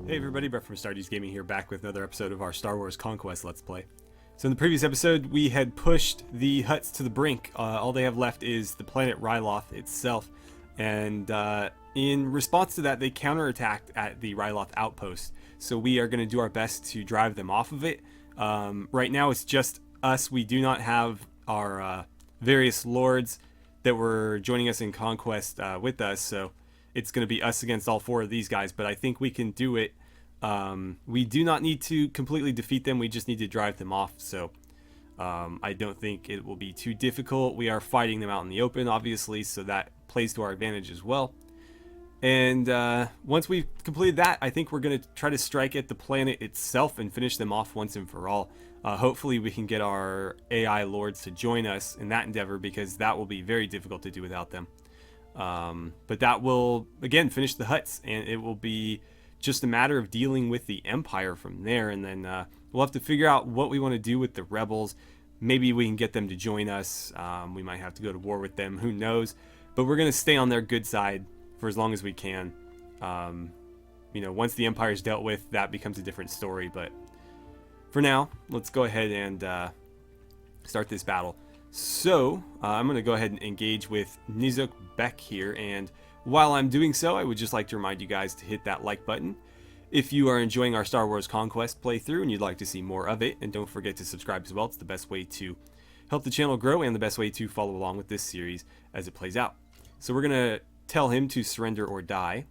Hey everybody, Brett from AstartesGaming here, back with another episode of our Star Wars Conquest Let's Play. So in the previous episode, we had pushed the huts to the brink. All they have left is the planet Ryloth itself. And in response to that, they counterattacked at the Ryloth outpost. So we are going to do our best to drive them off of it. Right now it's just us. We do not have our various lords that were joining us in Conquest with us. So it's going to be us against all four of these guys, but I think we can do it. We do not need to completely defeat them, we just need to drive them off, so I don't think it will be too difficult. We are fighting them out in the open, obviously, so that plays to our advantage as well. And once we've completed that, I think we're going to try to strike at the planet itself and finish them off once and for all. Hopefully we can get our AI lords to join us in that endeavor, because that will be very difficult to do without them. But that will, again, finish the huts, and it will be just a matter of dealing with the Empire from there, and then we'll have to figure out what we want to do with the rebels. Maybe we can get them to join us. We might have to go to war with them, who knows, but we're going to stay on their good side for as long as we can. You know, once the Empire is dealt with, that becomes a different story, but for now, let's go ahead and start this battle. So, I'm going to go ahead and engage with Nizuk Beck here, and while I'm doing so, I would just like to remind you guys to hit that like button if you are enjoying our Star Wars Conquest playthrough and you'd like to see more of it, and don't forget to subscribe as well. It's the best way to help the channel grow and the best way to follow along with this series as it plays out. So we're going to tell him to surrender or die,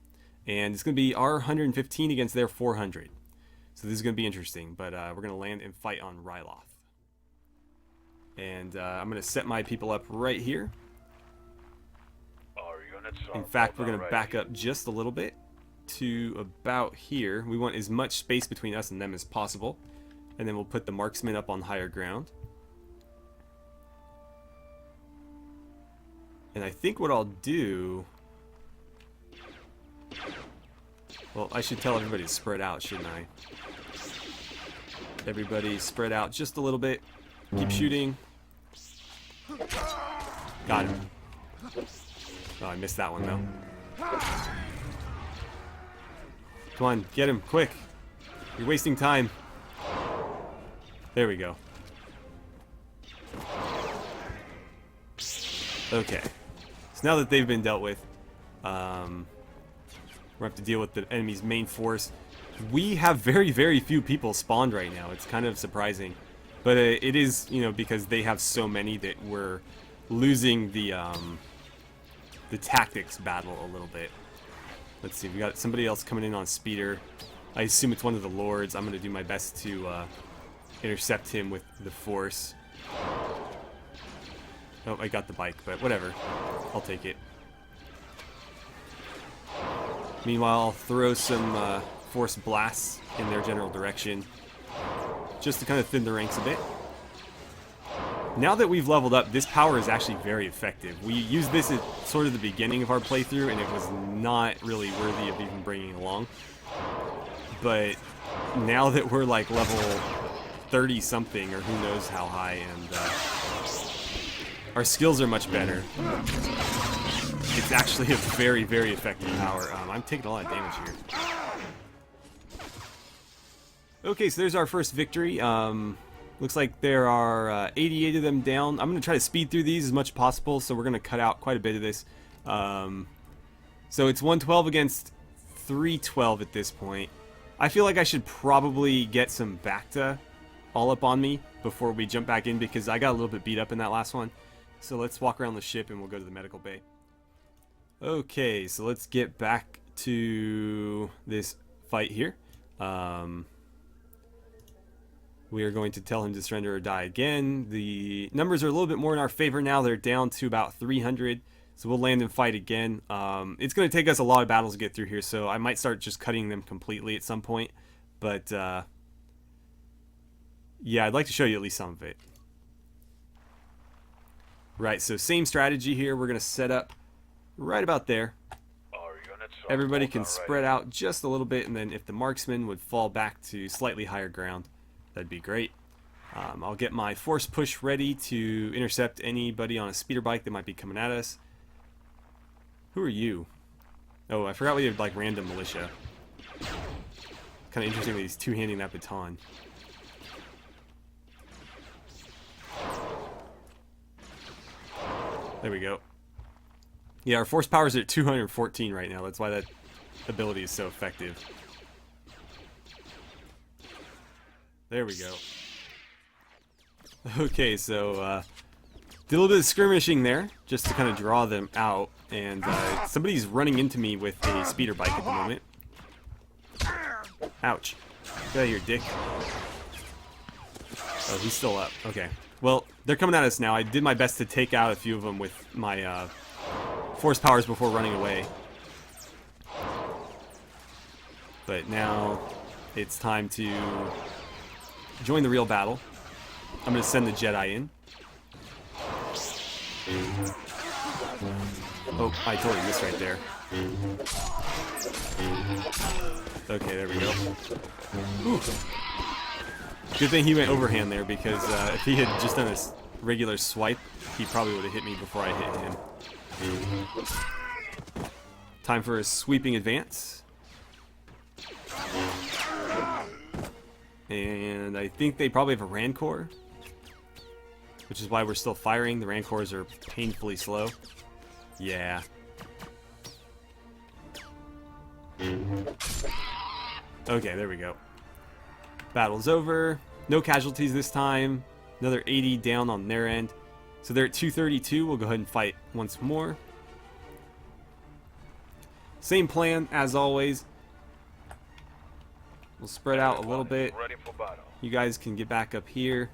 and it's going to be our 115 against their 400. So this is going to be interesting, but we're going to land and fight on Ryloth. And I'm going to set my people up right here. In fact, we're going to back up just a little bit to about here. We want as much space between us and them as possible. And then we'll put the marksmen up on higher ground. And I think what I'll do... Well, I should tell everybody to spread out, shouldn't I? Everybody spread out just a little bit. Keep shooting. Got him. Oh, I missed that one, though. Come on, get him, quick. You're wasting time. There we go. Okay. So now that they've been dealt with, we're going to have to deal with the enemy's main force. We have very, very few people spawned right now. It's kind of surprising. But it is, you know, because they have so many that we're losing the tactics battle a little bit. Let's see, we got somebody else coming in on speeder. I assume it's one of the lords. I'm going to do my best to intercept him with the force. Oh, I got the bike, but whatever. I'll take it. Meanwhile, I'll throw some force blasts in their general direction, just to kind of thin the ranks a bit. Now that we've leveled up, this power is actually very effective. We used this at sort of the beginning of our playthrough, and it was not really worthy of even bringing along. But now that we're like level 30 something, or who knows how high, and our skills are much better, it's actually a very, very effective power. I'm taking a lot of damage here. Okay, so there's our first victory. Looks like there are 88 of them down. I'm going to try to speed through these as much as possible, so we're going to cut out quite a bit of this. So it's 112 against 312 at this point. I feel like I should probably get some Bacta all up on me before we jump back in, because I got a little bit beat up in that last one. So let's walk around the ship and we'll go to the medical bay. Okay, so let's get back to this fight here. We are going to tell him to surrender or die again. The numbers are a little bit more in our favor now. They're down to about 300. So we'll land and fight again. It's going to take us a lot of battles to get through here, so I might start just cutting them completely at some point. But, yeah, I'd like to show you at least some of it. Right, so same strategy here. We're going to set up right about there. Everybody can spread out just a little bit, and then if the marksman would fall back to slightly higher ground, that'd be great. I'll get my force push ready to intercept anybody on a speeder bike that might be coming at us. Who are you? Oh, I forgot we had like random militia. Kind of interesting that he's two-handing that baton. There we go. Yeah, our force powers are at 214 right now. That's why that ability is so effective. There we go. Okay, so did a little bit of skirmishing there, just to kind of draw them out. And somebody's running into me with a speeder bike at the moment. Ouch. Get out of here, dick. Oh, he's still up. Okay. Well, they're coming at us now. I did my best to take out a few of them with my force powers before running away. But now it's time to join the real battle. I'm going to send the Jedi in. Oh, I totally missed right there. Okay, there we go. Ooh. Good thing he went overhand there, because if he had just done a regular swipe, he probably would have hit me before I hit him. Time for a sweeping advance. And I think they probably have a Rancor, which is why we're still firing. The Rancors are painfully slow. Yeah. Okay, there we go. Battle's over. No casualties this time. Another 80 down on their end. So they're at 232. We'll go ahead and fight once more. Same plan as always. We'll spread out a little bit. You guys can get back up here.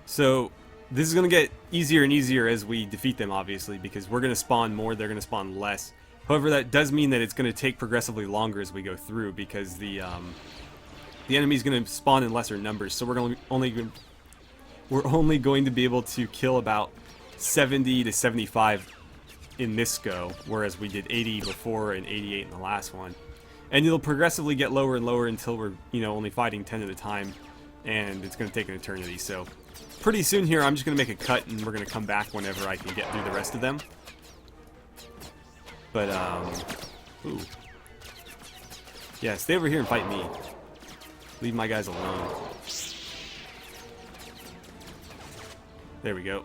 So this is going to get easier and easier as we defeat them, obviously, because we're going to spawn more, they're going to spawn less. However, that does mean that it's going to take progressively longer as we go through, because the enemy's going to spawn in lesser numbers. So we're only going to be able to kill about 70 to 75 in this go, whereas we did 80 before and 88 in the last one. And it'll progressively get lower and lower until we're, only fighting 10 at a time, and it's going to take an eternity. So pretty soon here, I'm just going to make a cut, and we're going to come back whenever I can get through the rest of them. But, ooh. Yeah, stay over here and fight me. Leave my guys alone. There we go.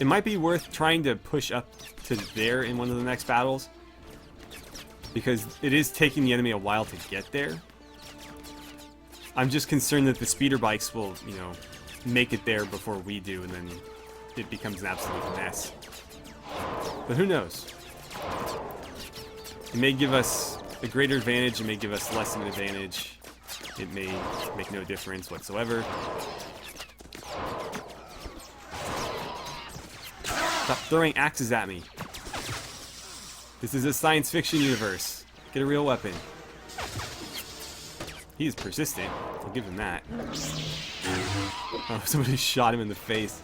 It might be worth trying to push up to there in one of the next battles, because it is taking the enemy a while to get there. I'm just concerned that the speeder bikes will, make it there before we do, and then it becomes an absolute mess. But who knows? It may give us a greater advantage, it may give us less of an advantage. It may make no difference whatsoever. Stop throwing axes at me. This is a science fiction universe. Get a real weapon. He is persistent. I'll give him that. Oh, somebody shot him in the face.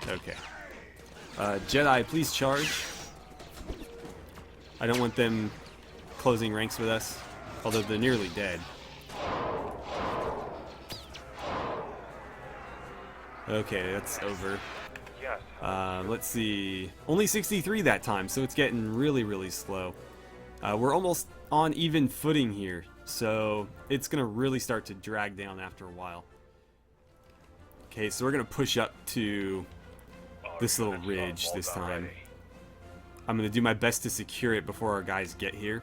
Okay. Jedi, please charge. I don't want them closing ranks with us, although they're nearly dead. Okay, that's over. Let's see. Only 63 that time, so it's getting really, really slow. We're almost on even footing here, so it's going to really start to drag down after a while. Okay, so we're going to push up to this little ridge this time. I'm going to do my best to secure it before our guys get here.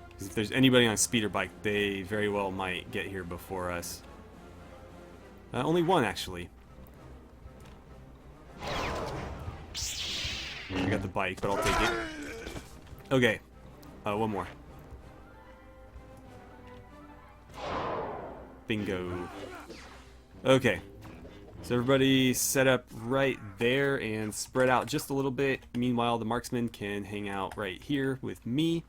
Because if there's anybody on a speeder bike, they very well might get here before us. Only one, actually. I got the bike, but I'll take it. Okay. One more. Bingo. Okay. So everybody set up right there and spread out just a little bit. Meanwhile, the marksman can hang out right here with me.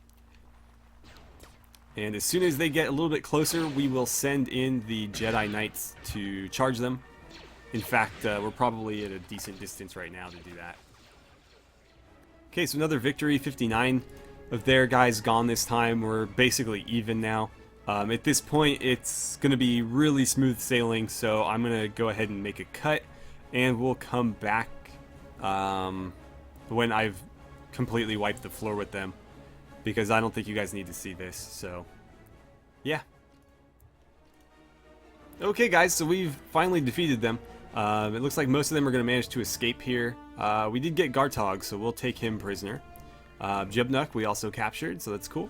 And as soon as they get a little bit closer, we will send in the Jedi Knights to charge them. In fact, we're probably at a decent distance right now to do that. Okay, so another victory. 59 of their guys gone this time. We're basically even now. At this point, it's going to be really smooth sailing, so I'm going to go ahead and make a cut, and we'll come back when I've completely wiped the floor with them, because I don't think you guys need to see this. So yeah. Okay guys, so we've finally defeated them. It looks like most of them are going to manage to escape here. We did get Gartog, so we'll take him prisoner. Jebnuk we also captured, so that's cool.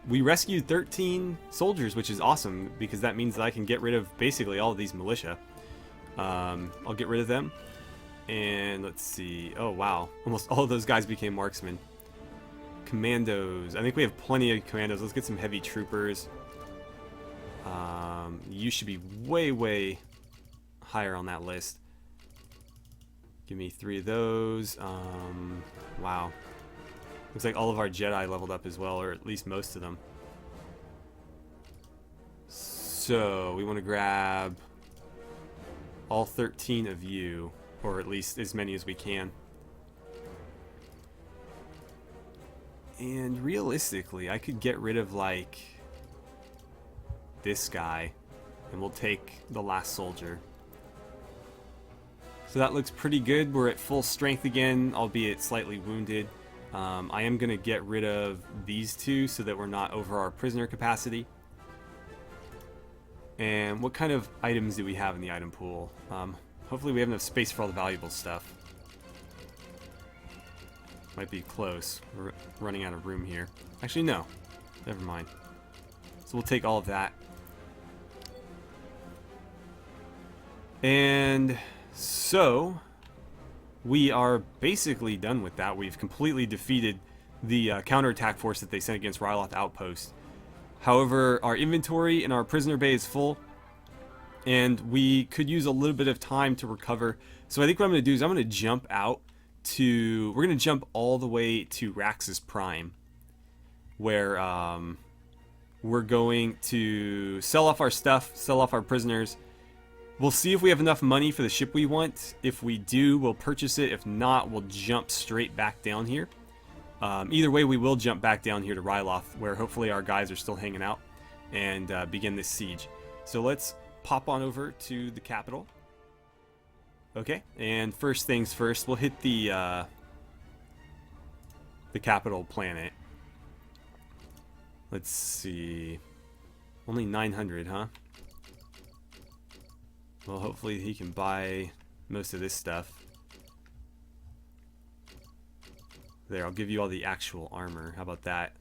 We rescued 13 soldiers, which is awesome, because that means that I can get rid of basically all of these militia. I'll get rid of them. And let's see. Oh wow, almost all of those guys became marksmen. Commandos. I think we have plenty of commandos. Let's get some heavy troopers. You should be way higher on that list. Give me 3 of those. Wow. Looks like all of our Jedi leveled up as well, or at least most of them. So we want to grab all 13 of you, or at least as many as we can. And realistically, I could get rid of like this guy, and we'll take the last soldier. So that looks pretty good. We're at full strength again, albeit slightly wounded. I am going to get rid of these two so that we're not over our prisoner capacity. And what kind of items do we have in the item pool? Hopefully we have enough space for all the valuable stuff. Might be close. We're running out of room here. Actually, no. Never mind. So we'll take all of that. And so we are basically done with that. We've completely defeated the counterattack force that they sent against Ryloth Outpost. However, our inventory in our prisoner bay is full, and we could use a little bit of time to recover. So I think what I'm going to do is I'm going to jump out to... We're going to jump all the way to Raxus Prime, where we're going to sell off our stuff, sell off our prisoners. We'll see if we have enough money for the ship we want. If we do, we'll purchase it. If not, we'll jump straight back down here. Either way, we will jump back down here to Ryloth, where hopefully our guys are still hanging out, and begin this siege. So let's pop on over to the capital. Okay, and first things first, we'll hit the capital planet. Let's see. Only 900, huh? Well, hopefully he can buy most of this stuff. There, I'll give you all the actual armor. How about that?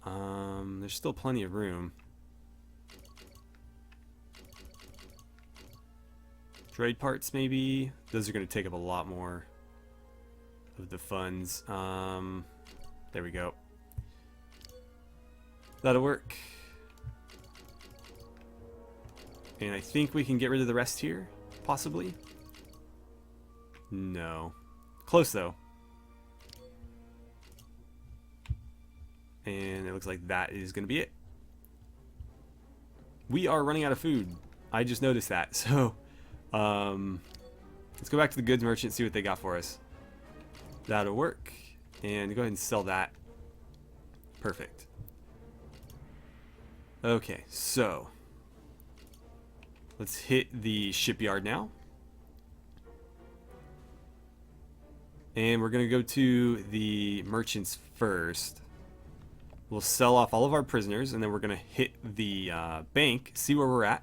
There's still plenty of room. Droid parts, maybe? Those are going to take up a lot more of the funds. There we go. That'll work. And I think we can get rid of the rest here, possibly. No. Close, though. And it looks like that is going to be it. We are running out of food. I just noticed that. So, let's go back to the goods merchant and see what they got for us. That'll work. And go ahead and sell that. Perfect. Okay, so let's hit the shipyard now. And we're going to go to the merchants first. We'll sell off all of our prisoners, and then we're going to hit the bank, see where we're at.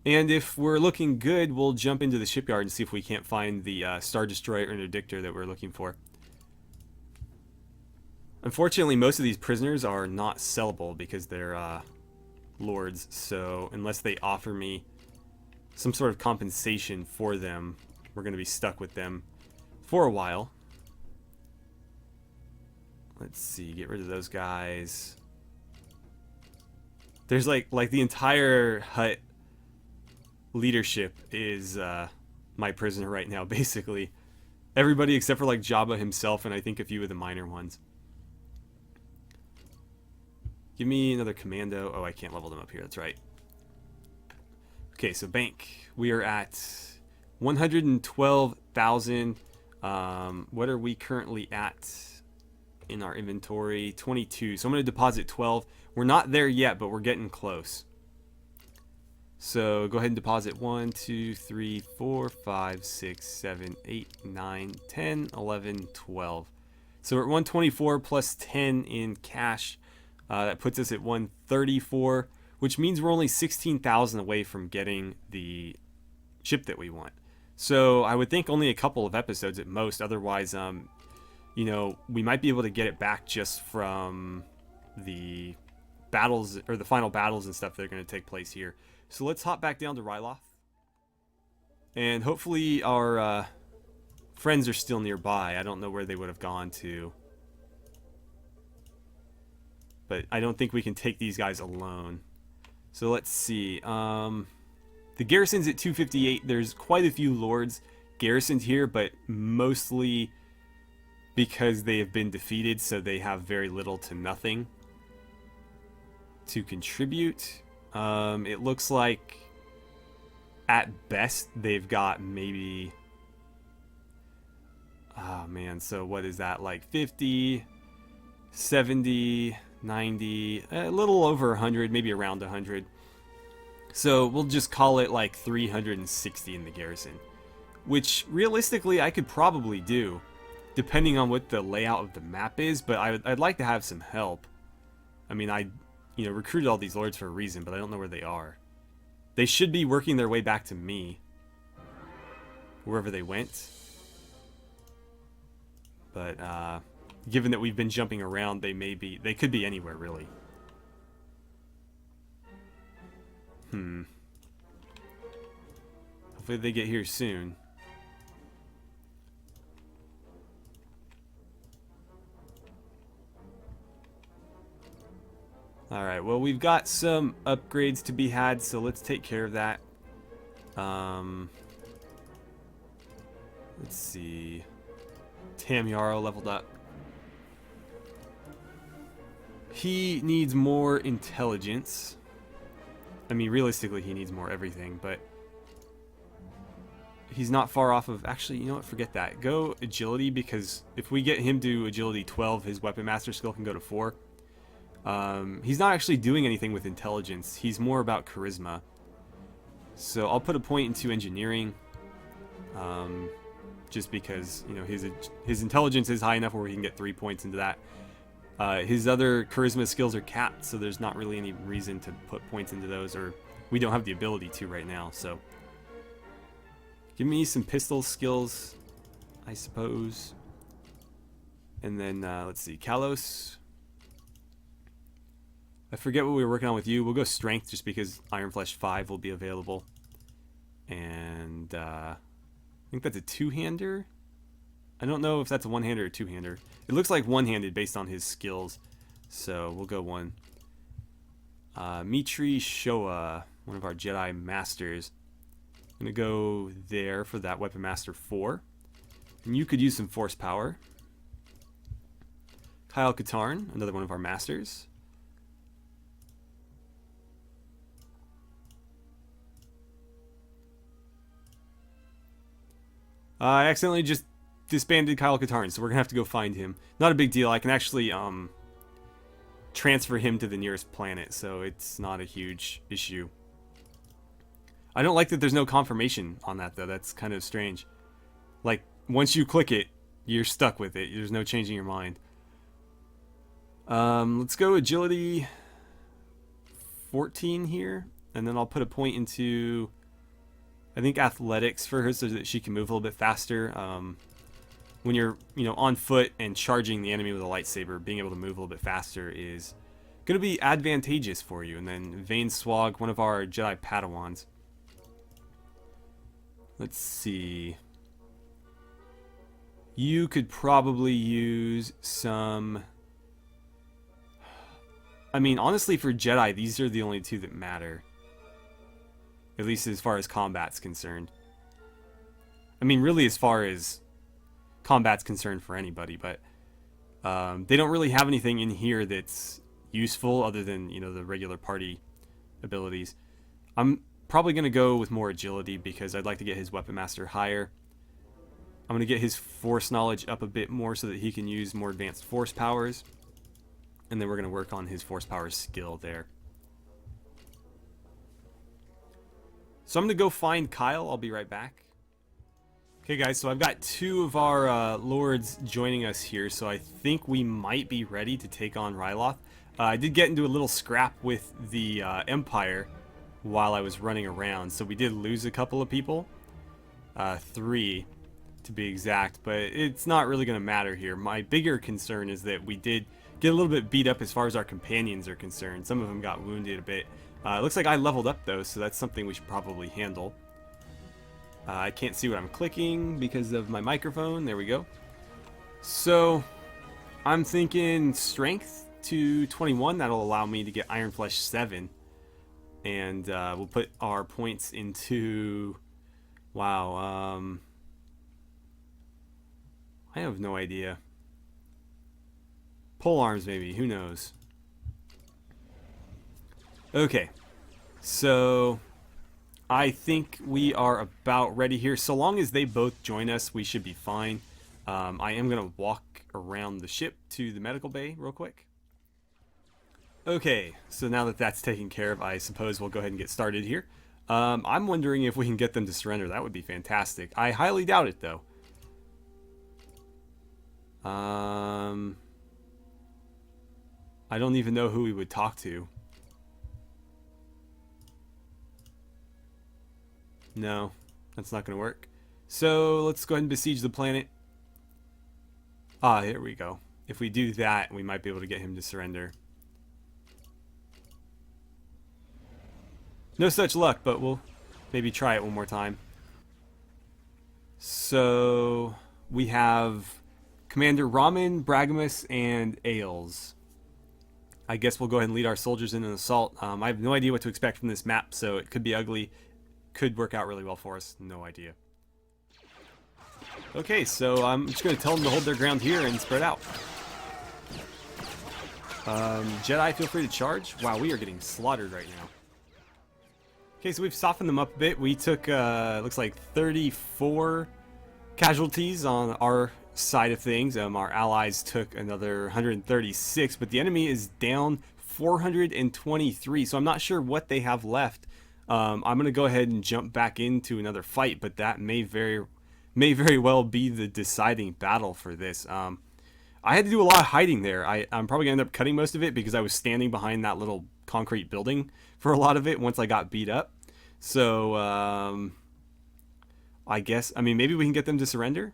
And if we're looking good, we'll jump into the shipyard and see if we can't find the Star Destroyer interdictor that we're looking for. Unfortunately, most of these prisoners are not sellable because they're lords, so unless they offer me some sort of compensation for them, we're going to be stuck with them for a while. Let's see, get rid of those guys. There's like the entire hut leadership is my prisoner right now, basically. Everybody except for like Jabba himself and I think a few of the minor ones. Give me another commando. Oh, I can't level them up here, that's right. Okay, so bank. We are at 112,000. What are we currently at in our inventory? 22. So I'm going to deposit 12. We're not there yet, but we're getting close. So go ahead and deposit 1, 2, 3, 4, 5, 6, 7, 8, 9, 10, 11, 12. So we're at 124 plus 10 in cash. That puts us at 134, which means we're only 16,000 away from getting the ship that we want. So I would think only a couple of episodes at most. Otherwise, you know, we might be able to get it back just from the battles or the final battles and stuff that are going to take place here. So let's hop back down to Ryloth. And hopefully our friends are still nearby. I don't know where they would have gone to. But I don't think we can take these guys alone. So let's see. The garrison's at 258. There's quite a few lords garrisoned here, but mostly because they have been defeated, so they have very little to nothing to contribute. It looks like at best they've got maybe, oh man, so what is that, like 50, 70, 90, a little over 100, maybe around 100. So we'll just call it like 360 in the garrison, which realistically I could probably do depending on what the layout of the map is, but I'd like to have some help. I mean, I recruited all these lords for a reason, but I don't know where they are. They should be working their way back to me, wherever they went. But given that we've been jumping around, they could be anywhere really. Hopefully they get here soon. Alright, well, we've got some upgrades to be had, so let's take care of that. Let's see. Tamyaro leveled up. He needs more intelligence. I mean, realistically, he needs more everything, but he's not far off of... Actually, you know what? Forget that. Go agility, because if we get him to agility 12, his weapon master skill can go to 4. He's not actually doing anything with intelligence. He's more about charisma. So I'll put a point into engineering. Just because, you know, his intelligence is high enough where we can get 3 points into that. His other charisma skills are capped, so there's not really any reason to put points into those, or we don't have the ability to right now, so. Give me some pistol skills, I suppose. And then, let's see, Kalos. I forget what we were working on with you. We'll go strength just because Iron Flesh 5 will be available. And, I think that's a two-hander. I don't know if that's a one-hander or a two-hander. It looks like one-handed based on his skills. So we'll go one. Mitri Showa, one of our Jedi Masters. I'm going to go there for that Weapon Master 4. And you could use some Force Power. Kyle Katarn, another one of our Masters. I accidentally just disbanded Kyle Katarn, so we're gonna have to go find him. Not a big deal. I can actually transfer him to the nearest planet, so it's not a huge issue. I don't like that there's no confirmation on that, though. That's kind of strange. Like, once you click it, you're stuck with it. There's no changing your mind. Let's go agility 14 here, and then I'll put a point into, I think, athletics for her so that she can move a little bit faster. When you're, on foot and charging the enemy with a lightsaber, being able to move a little bit faster is going to be advantageous for you. And then Vane Swag, one of our Jedi Padawans. Let's see. You could probably use some... I mean, honestly, for Jedi, these are the only two that matter. At least as far as combat's concerned. I mean, really as far as combat's concerned for anybody, but they don't really have anything in here that's useful other than, the regular party abilities. I'm probably going to go with more agility because I'd like to get his Weapon Master higher. I'm going to get his Force Knowledge up a bit more so that he can use more advanced Force powers. And then we're going to work on his Force Power skill there. So I'm going to go find Kyle. I'll be right back. Okay, guys, so I've got 2 of our lords joining us here, so I think we might be ready to take on Ryloth. I did get into a little scrap with the Empire while I was running around, so we did lose a couple of people. 3 to be exact, but it's not really going to matter here. My bigger concern is that we did get a little bit beat up as far as our companions are concerned. Some of them got wounded a bit. It looks like I leveled up though, so that's something we should probably handle. I can't see what I'm clicking because of my microphone. There we go. So I'm thinking strength to 21. That'll allow me to get Iron Flesh 7. And we'll put our points into... Wow. I have no idea. Pole arms maybe. Who knows? Okay. So... I think we are about ready here. So long as they both join us, we should be fine. I am going to walk around the ship to the medical bay real quick. Okay, so now that that's taken care of, I suppose we'll go ahead and get started here. I'm wondering if we can get them to surrender. That would be fantastic. I highly doubt it, though. I don't even know who we would talk to. No, that's not going to work. So let's go ahead and besiege the planet. Ah, here we go. If we do that, we might be able to get him to surrender. No such luck, but we'll maybe try it one more time. So we have Commander Ramen, Bragamus, and Ailes. I guess we'll go ahead and lead our soldiers in an assault. I have no idea what to expect from this map, so it could be ugly. Could work out really well for us. No idea. Okay, so I'm just going to tell them to hold their ground here and spread out. Jedi, feel free to charge. Wow, we are getting slaughtered right now. Okay, so we've softened them up a bit. We took, looks like 34 casualties on our side of things. Our allies took another 136, but the enemy is down 423, so I'm not sure what they have left. I'm going to go ahead and jump back into another fight, but that may very well be the deciding battle for this. I had to do a lot of hiding there. I'm probably going to end up cutting most of it because I was standing behind that little concrete building for a lot of it once I got beat up. So, I guess, I mean, maybe we can get them to surrender?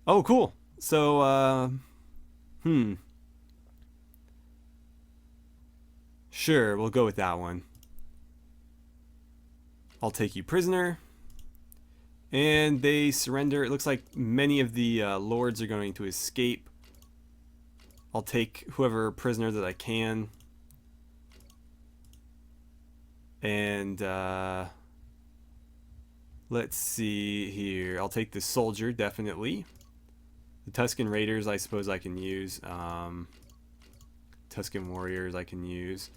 Oh, cool. So, Sure, we'll go with that one. I'll take you prisoner. And they surrender. It looks like many of the lords are going to escape. I'll take whoever prisoner that I can. And let's see here. I'll take the soldier, definitely. The Tusken Raiders, I suppose I can use. Tusken Warriors, I can use.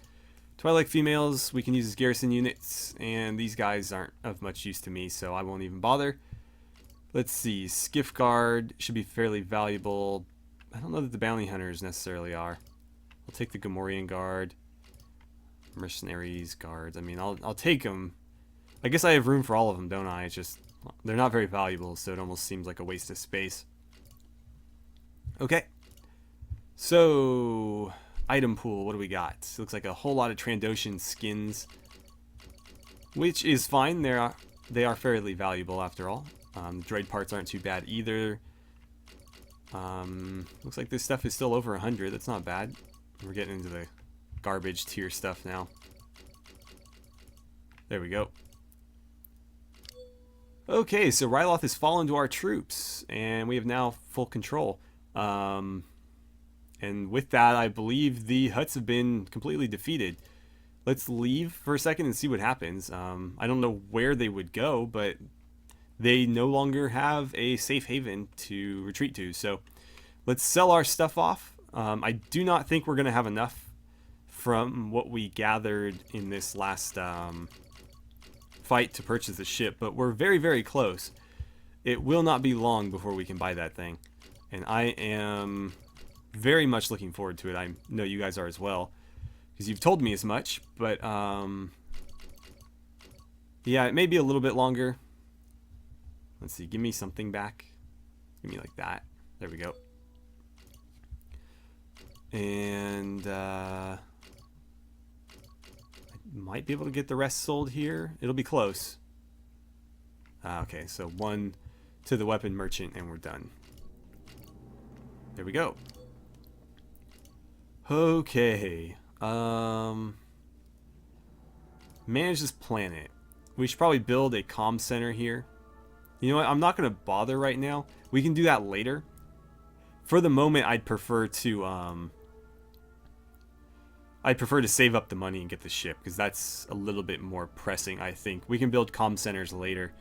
Twilight females, we can use as garrison units, and these guys aren't of much use to me, so I won't even bother. Let's see, Skiff Guard should be fairly valuable. I don't know that the Bounty Hunters necessarily are. I'll take the Gamorrean Guard. Mercenaries, Guards, I mean, I'll take them. I guess I have room for all of them, don't I? It's just, they're not very valuable, so it almost seems like a waste of space. Okay. So... item pool, what do we got? Looks like a whole lot of Trandoshan skins, which is fine. They are fairly valuable after all. Droid parts aren't too bad either. Looks like this stuff is still over 100. That's not bad. We're getting into the garbage tier stuff now. There we go. Okay, so Ryloth has fallen to our troops, and we have now full control. And with that, I believe the Hutts have been completely defeated. Let's leave for a second and see what happens. I don't know where they would go, but they no longer have a safe haven to retreat to. So let's sell our stuff off. I do not think we're going to have enough from what we gathered in this last fight to purchase the ship, but we're very, very close. It will not be long before we can buy that thing. And I am... very much looking forward to it. I know you guys are as well, because you've told me as much. But Yeah, it may be a little bit longer. Let's see, give me something back. Give me like that. There we go. And I might be able to get the rest sold here. It'll be close. Okay, so 1 to the weapon merchant and we're done. There we go. Okay. Manage this planet. We should probably build a comm center here. You know what? I'm not going to bother right now. We can do that later. For the moment, I'd prefer to save up the money and get the ship, because that's a little bit more pressing, I think. We can build comm centers later.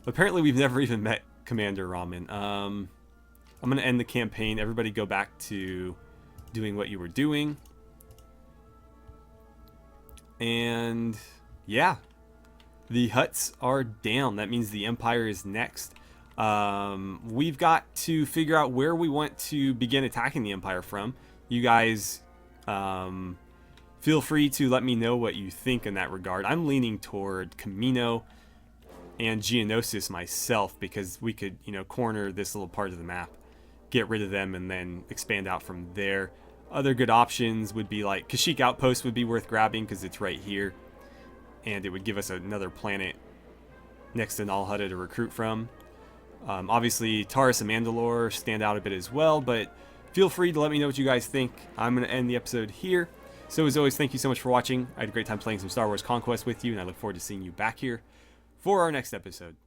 Apparently, we've never even met Commander Ramen. I'm going to end the campaign. Everybody go back to doing what you were doing. And yeah, the huts are down. That means the Empire is next. We've got to figure out where we want to begin attacking the Empire from. You guys feel free to let me know what you think in that regard. I'm leaning toward Camino and Geonosis myself, because we could, you know, corner this little part of the map, get rid of them, and then expand out from there. Other good options would be like Kashyyyk Outpost would be worth grabbing because it's right here, and it would give us another planet next to Nal Hutta to recruit from. Obviously, Taurus and Mandalore stand out a bit as well, but feel free to let me know what you guys think. I'm going to end the episode here. So as always, thank you so much for watching. I had a great time playing some Star Wars Conquest with you, and I look forward to seeing you back here for our next episode.